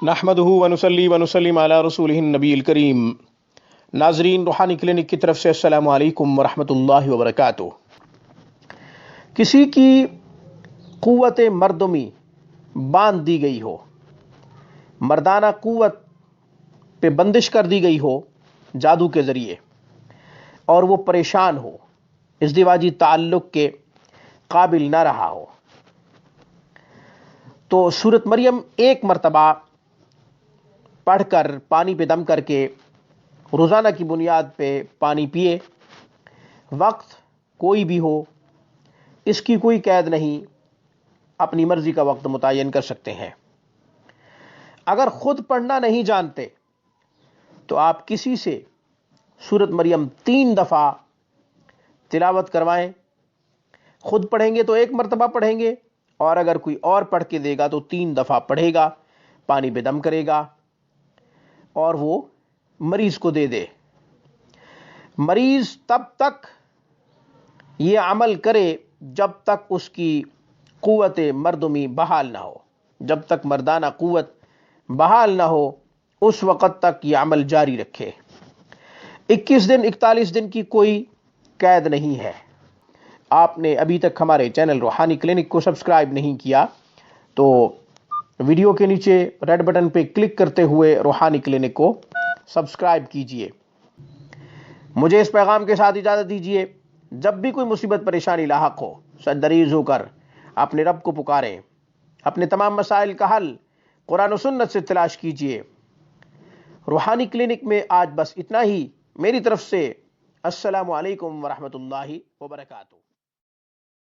نحمدہ ونصلی ونسلم علی رسولہ النبی الکریم۔ ناظرین، روحانی کلینک کی طرف سے السلام علیکم ورحمۃ اللہ وبرکاتہ۔ کسی کی قوت مردمی باندھ دی گئی ہو، مردانہ قوت پہ بندش کر دی گئی ہو جادو کے ذریعے، اور وہ پریشان ہو، ازدواجی تعلق کے قابل نہ رہا ہو، تو سورۃ مریم ایک مرتبہ پڑھ کر پانی پہ دم کر کے روزانہ کی بنیاد پہ پانی پیے۔ وقت کوئی بھی ہو، اس کی کوئی قید نہیں، اپنی مرضی کا وقت متعین کر سکتے ہیں۔ اگر خود پڑھنا نہیں جانتے تو آپ کسی سے سورۃ مریم 3 دفعہ تلاوت کروائیں۔ خود پڑھیں گے تو 1 مرتبہ پڑھیں گے، اور اگر کوئی اور پڑھ کے دے گا تو 3 دفعہ پڑھے گا، پانی پہ دم کرے گا اور وہ مریض کو دے دے۔ مریض تب تک یہ عمل کرے جب تک اس کی قوت مردمی بحال نہ ہو، جب تک مردانہ قوت بحال نہ ہو اس وقت تک یہ عمل جاری رکھے۔ 21 دن 41 دن کی کوئی قید نہیں ہے۔ آپ نے ابھی تک ہمارے چینل روحانی کلینک کو سبسکرائب نہیں کیا تو ویڈیو کے نیچے ریڈ بٹن پہ کلک کرتے ہوئے روحانی کلینک کو سبسکرائب کیجئے۔ مجھے اس پیغام کے ساتھ اجازت دیجئے، جب بھی کوئی مصیبت پریشانی لاحق ہو، سردریز ہو کر اپنے رب کو پکاریں، اپنے تمام مسائل کا حل قرآن و سنت سے تلاش کیجئے۔ روحانی کلینک میں آج بس اتنا ہی۔ میری طرف سے السلام علیکم ورحمۃ اللہ وبرکاتہ۔